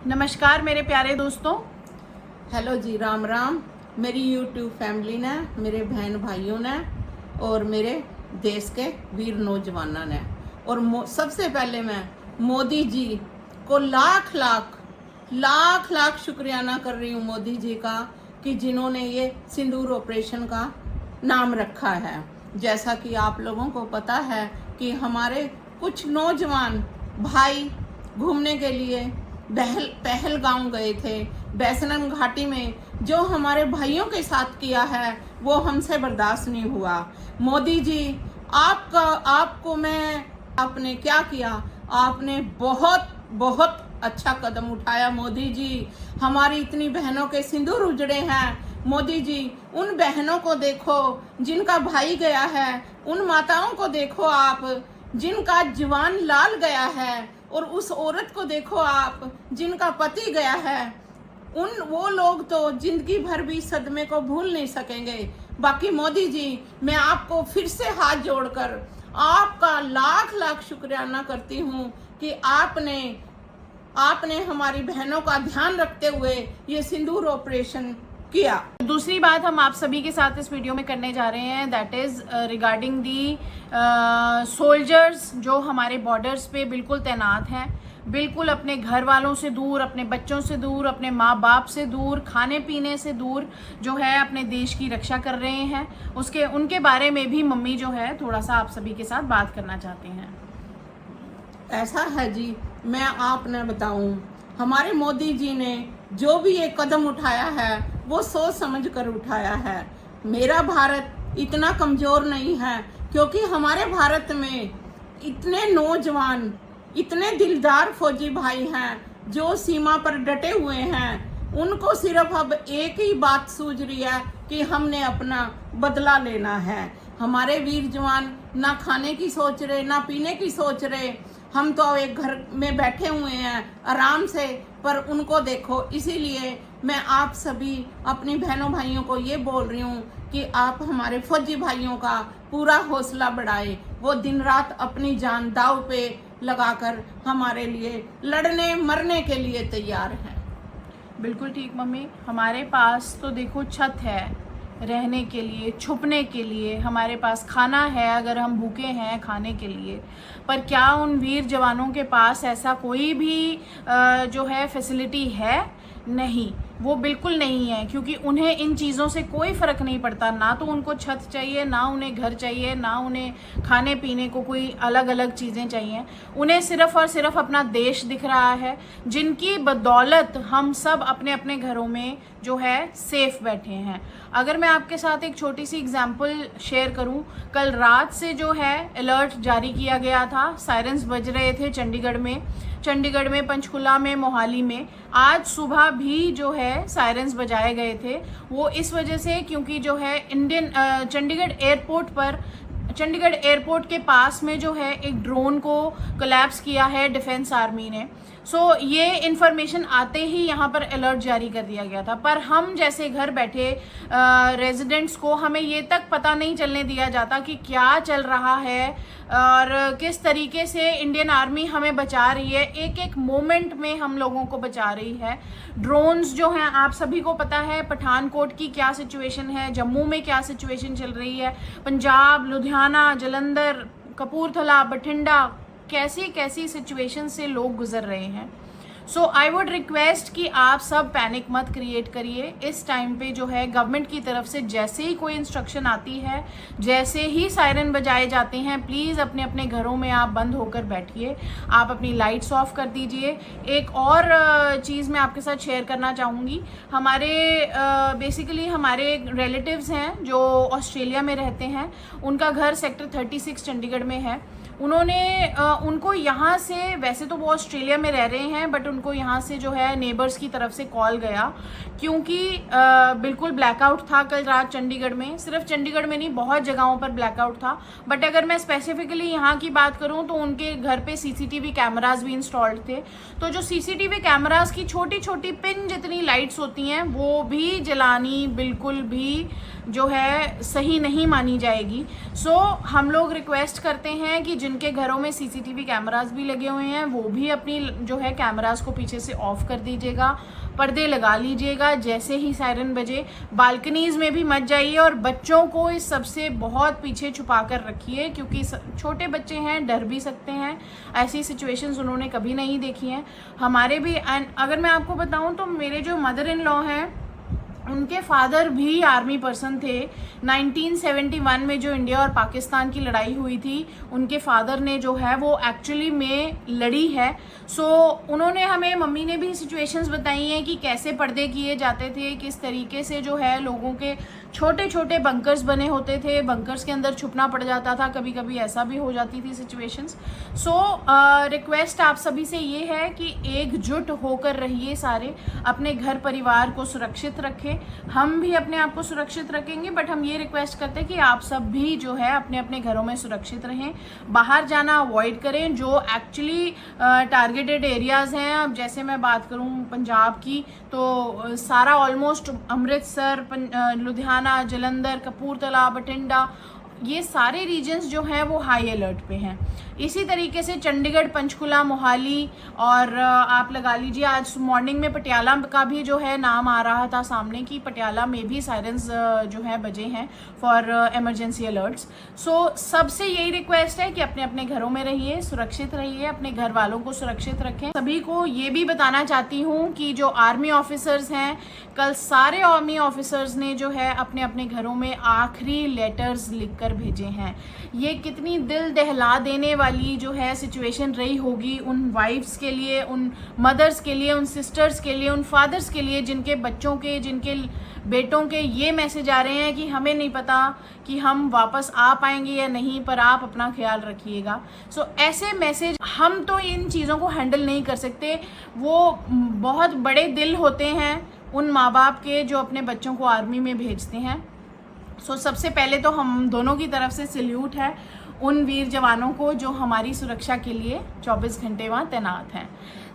नमस्कार मेरे प्यारे दोस्तों। हेलो जी, राम राम। मेरी यूट्यूब फैमिली ने, मेरे बहन भाइयों ने और मेरे देश के वीर नौजवानों ने, और सबसे पहले मैं मोदी जी को लाख लाख लाख लाख शुक्रियाना कर रही हूँ मोदी जी का, कि जिन्होंने ये सिंदूर ऑपरेशन का नाम रखा है। जैसा कि आप लोगों को पता है कि हमारे कुछ नौजवान भाई घूमने के लिए पहलगाम गए थे। बैसनन घाटी में जो हमारे भाइयों के साथ किया है वो हमसे बर्दाश्त नहीं हुआ। मोदी जी, आपने क्या किया? आपने बहुत बहुत अच्छा कदम उठाया मोदी जी। हमारी इतनी बहनों के सिंदूर उजड़े हैं। मोदी जी, उन बहनों को देखो जिनका भाई गया है, उन माताओं को देखो आप जिनका जवान लाल गया है, और उस औरत को देखो आप जिनका पति गया है। वो लोग तो जिंदगी भर भी सदमे को भूल नहीं सकेंगे। बाकी मोदी जी, मैं आपको फिर से हाथ जोड़कर आपका लाख लाख शुक्रियाना करती हूँ कि आपने हमारी बहनों का ध्यान रखते हुए ये सिंदूर ऑपरेशन किया। दूसरी बात हम आप सभी के साथ इस वीडियो में करने जा रहे हैं, that is regarding the soldiers जो हमारे बॉर्डर्स पे बिल्कुल तैनात हैं, बिल्कुल अपने घर वालों से दूर, अपने बच्चों से दूर, अपने माँ बाप से दूर, खाने पीने से दूर जो है अपने देश की रक्षा कर रहे हैं। उनके बारे में भी मम्मी जो है थोड़ा सा आप सभी के साथ बात करना चाहते हैं। ऐसा है जी, मैं आपने बताऊं, हमारे मोदी जी ने जो भी ये कदम उठाया है वो सोच समझ कर उठाया है। मेरा भारत इतना कमज़ोर नहीं है, क्योंकि हमारे भारत में इतने नौजवान, इतने दिलदार फौजी भाई हैं जो सीमा पर डटे हुए हैं। उनको सिर्फ अब एक ही बात सूझ रही है कि हमने अपना बदला लेना है। हमारे वीर जवान ना खाने की सोच रहे, ना पीने की सोच रहे। हम तो एक घर में बैठे हुए हैं आराम से, पर उनको देखो। इसीलिए मैं आप सभी अपनी बहनों भाइयों को ये बोल रही हूँ कि आप हमारे फौजी भाइयों का पूरा हौसला बढ़ाए। वो दिन रात अपनी जान दांव पे लगाकर हमारे लिए लड़ने मरने के लिए तैयार हैं। बिल्कुल ठीक मम्मी, हमारे पास तो देखो छत है रहने के लिए, छुपने के लिए, हमारे पास खाना है अगर हम भूखे हैं खाने के लिए। पर क्या उन वीर जवानों के पास ऐसा कोई भी जो है फैसिलिटी है? नहीं, वो बिल्कुल नहीं है, क्योंकि उन्हें इन चीज़ों से कोई फ़र्क नहीं पड़ता। ना तो उनको छत चाहिए, ना उन्हें घर चाहिए, ना उन्हें खाने पीने को कोई अलग अलग चीज़ें चाहिए। उन्हें सिर्फ़ और सिर्फ अपना देश दिख रहा है, जिनकी बदौलत हम सब अपने अपने घरों में जो है सेफ़ बैठे हैं। अगर मैं आपके साथ एक छोटी सी एग्जांपल शेयर करूं, कल रात से जो है अलर्ट जारी किया गया था, सायरन्स बज रहे थे चंडीगढ़ में, पंचकुला में, मोहाली में। आज सुबह भी जो है सायरन्स बजाए गए थे। वो इस वजह से क्योंकि जो है चंडीगढ़ एयरपोर्ट के पास में जो है एक ड्रोन को कोलैप्स किया है डिफेंस आर्मी ने। ये इन्फॉर्मेशन आते ही यहाँ पर अलर्ट जारी कर दिया गया था। पर हम जैसे घर बैठे रेजिडेंट्स को हमें ये तक पता नहीं चलने दिया जाता कि क्या चल रहा है और किस तरीके से इंडियन आर्मी हमें बचा रही है। एक एक मोमेंट में हम लोगों को बचा रही है। ड्रोन्स जो हैं, आप सभी को पता है पठानकोट की क्या सिचुएशन है, जम्मू में क्या सिचुएशन चल रही है, पंजाब, लुधियाना, जालंधर, कपूरथला, बठिंडा, कैसी कैसी सिचुएशन से लोग गुजर रहे हैं। आई वुड रिक्वेस्ट कि आप सब पैनिक मत क्रिएट करिए। इस टाइम पे जो है गवर्नमेंट की तरफ से जैसे ही कोई इंस्ट्रक्शन आती है, जैसे ही सायरन बजाए जाते हैं, प्लीज़ अपने अपने घरों में आप बंद होकर बैठिए। आप अपनी लाइट्स ऑफ कर दीजिए। एक और चीज़ मैं आपके साथ शेयर करना चाहूँगी। हमारे बेसिकली हमारे रिलेटिव्स हैं जो ऑस्ट्रेलिया में रहते हैं, उनका घर सेक्टर 36 चंडीगढ़ में है। उनको यहाँ से, वैसे तो वो ऑस्ट्रेलिया में रह रहे हैं, बट उनको यहाँ से जो है नेबर्स की तरफ से कॉल गया, क्योंकि बिल्कुल ब्लैकआउट था कल रात चंडीगढ़ में। सिर्फ चंडीगढ़ में नहीं, बहुत जगहों पर ब्लैकआउट था। बट अगर मैं स्पेसिफिकली यहाँ की बात करूँ तो उनके घर पे सीसीटीवी कैमरास भी इंस्टॉल्ड थे। तो जो सीसीटीवी कैमरास की छोटी छोटी पिन जितनी लाइट्स होती हैं वो भी जलानी बिल्कुल भी जो है सही नहीं मानी जाएगी। हम लोग रिक्वेस्ट करते हैं कि जिनके घरों में सीसीटीवी कैमरास भी लगे हुए हैं वो भी अपनी जो है कैमरास को पीछे से ऑफ कर दीजिएगा, पर्दे लगा लीजिएगा जैसे ही सायरन बजे। बालकनीज़ में भी मत जाइए और बच्चों को इस सबसे बहुत पीछे छुपा कर रखिए, क्योंकि छोटे बच्चे हैं, डर भी सकते हैं। ऐसी सिचुएशंस उन्होंने कभी नहीं देखी हैं। हमारे भी, अगर मैं आपको बताऊं तो मेरे जो मदर इन लॉ हैं उनके फादर भी आर्मी पर्सन थे। 1971 में जो इंडिया और पाकिस्तान की लड़ाई हुई थी उनके फादर ने जो है वो एक्चुअली में लड़ी है। सो उन्होंने हमें, मम्मी ने भी सिचुएशंस बताई हैं कि कैसे पर्दे किए जाते थे, किस तरीके से जो है लोगों के छोटे छोटे बंकर्स बने होते थे, बंकर्स के अंदर छुपना पड़ जाता था, कभी कभी ऐसा भी हो जाती थी सिचुएशंस। सो रिक्वेस्ट आप सभी से ये है कि एकजुट होकर रहिए, सारे अपने घर परिवार को सुरक्षित रखें। हम भी अपने आप को सुरक्षित रखेंगे, बट हम ये रिक्वेस्ट करते हैं कि आप सब भी जो है अपने अपने घरों में सुरक्षित रहें, बाहर जाना अवॉइड करें। जो एक्चुअली टारगेटेड एरियाज़ हैं, अब जैसे मैं बात करूं पंजाब की तो सारा ऑलमोस्ट अमृतसर, लुधियाना, जलंधर, कपूरथला, बठिंडा, ये सारे रीजन्स जो हैं वो हाई अलर्ट पे हैं। इसी तरीके से चंडीगढ़, पंचकुला, मोहाली और आप लगा लीजिए आज मॉर्निंग में पटियाला का भी जो है नाम आ रहा था सामने कि पटियाला में भी सायरन्स जो है बजे हैं फॉर इमरजेंसी अलर्ट्स। सो सबसे यही रिक्वेस्ट है कि अपने अपने घरों में रहिए, सुरक्षित रहिए, अपने घर वालों को सुरक्षित रखें। सभी को ये भी बताना चाहती हूँ कि जो आर्मी ऑफिसर्स हैं, कल सारे आर्मी ऑफिसर्स ने जो है अपने अपने घरों में आखिरी लेटर्स लिखकर भेजे हैं। ये कितनी दिल दहला देने वाली जो है सिचुएशन रही होगी उन वाइफ्स के लिए, उन मदर्स के लिए, उन सिस्टर्स के लिए, उन फादर्स के लिए जिनके बच्चों के, जिनके बेटों के ये मैसेज आ रहे हैं कि हमें नहीं पता कि हम वापस आ पाएंगे या नहीं, पर आप अपना ख्याल रखिएगा। सो ऐसे मैसेज, हम तो इन चीज़ों को हैंडल नहीं कर सकते, वो बहुत बड़े दिल होते हैं उन माँ बाप के जो अपने बच्चों को आर्मी में भेजते हैं। सो सबसे पहले तो हम दोनों की तरफ से सैल्यूट है उन वीर जवानों को जो हमारी सुरक्षा के लिए 24 घंटे वहाँ तैनात हैं।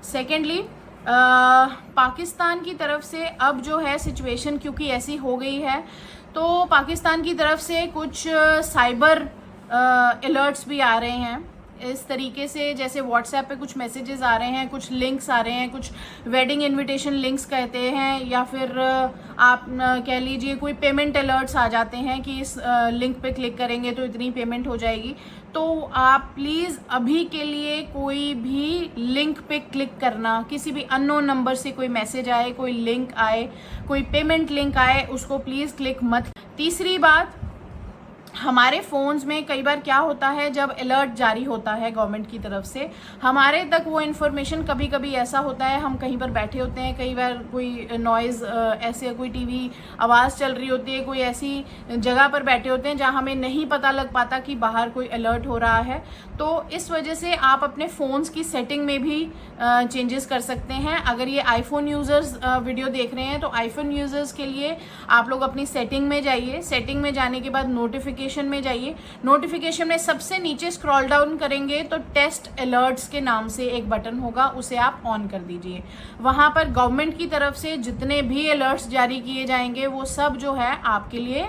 सेकेंडली, पाकिस्तान की तरफ से अब जो है सिचुएशन क्योंकि ऐसी हो गई है तो पाकिस्तान की तरफ से कुछ साइबर अलर्ट्स भी आ रहे हैं। इस तरीके से जैसे व्हाट्सएप पे कुछ मैसेजेस आ रहे हैं, कुछ लिंक्स आ रहे हैं, कुछ वेडिंग इनविटेशन लिंक्स कहते हैं, या फिर आप कह लीजिए कोई पेमेंट अलर्ट्स आ जाते हैं कि इस लिंक पे क्लिक करेंगे तो इतनी पेमेंट हो जाएगी। तो आप प्लीज़ अभी के लिए कोई भी लिंक पे क्लिक करना, किसी भी अननोन नंबर से कोई मैसेज आए, कोई लिंक आए, कोई पेमेंट लिंक आए, उसको प्लीज़ क्लिक मत। तीसरी बात, हमारे फ़ोन्स में कई बार क्या होता है, जब अलर्ट जारी होता है गवर्नमेंट की तरफ से, हमारे तक वो इन्फॉर्मेशन कभी कभी ऐसा होता है, हम कहीं पर बैठे होते हैं, कई बार कोई नॉइज़ ऐसे कोई टीवी आवाज़ चल रही होती है, कोई ऐसी जगह पर बैठे होते हैं जहाँ हमें नहीं पता लग पाता कि बाहर कोई अलर्ट हो रहा है। तो इस वजह से आप अपने फ़ोन्स की सेटिंग में भी चेंजेस कर सकते हैं। अगर ये आईफोन यूज़र्स वीडियो देख रहे हैं तो आईफोन यूज़र्स के लिए आप लोग अपनी सेटिंग में जाइए, सेटिंग में जाने के बाद नोटिफिकेशन में जाइए, नोटिफिकेशन में सबसे नीचे स्क्रॉल डाउन करेंगे तो टेस्ट अलर्ट्स के नाम से एक बटन होगा, उसे आप ऑन कर दीजिए। वहाँ पर गवर्नमेंट की तरफ से जितने भी अलर्ट्स जारी किए जाएंगे वो सब जो है आपके लिए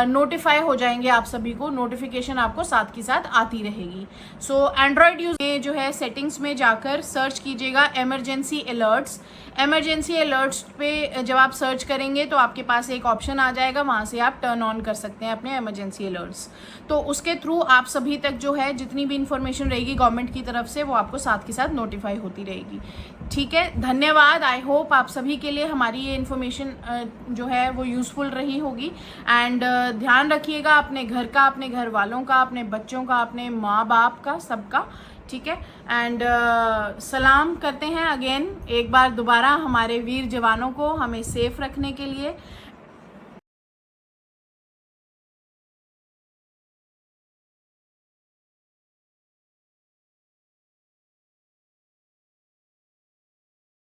नोटिफाई हो जाएंगे, आप सभी को नोटिफिकेशन आपको साथ की साथ आती रहेगी। सो एंड्रॉयड यूज जो है सेटिंग्स में जाकर सर्च कीजिएगा इमरजेंसी अलर्ट्स। इमरजेंसी अलर्ट्स पे जब आप सर्च करेंगे तो आपके पास एक ऑप्शन आ जाएगा, वहाँ से आप टर्न ऑन कर सकते हैं अपने इमरजेंसी अलर्ट्स। तो उसके थ्रू आप सभी तक जो है जितनी भी इंफॉर्मेशन रहेगी गवर्नमेंट की तरफ से वो आपको साथ के साथ नोटिफाई होती रहेगी। ठीक है, धन्यवाद। आई होप आप सभी के लिए हमारी ये इन्फॉर्मेशन जो है वो यूज़फुल रही होगी। एंड ध्यान रखिएगा अपने घर का, अपने घर वालों का, अपने बच्चों का, अपने माँ बाप का, सबका। ठीक है, एंड सलाम करते हैं अगेन एक बार दोबारा हमारे वीर जवानों को हमें सेफ रखने के लिए।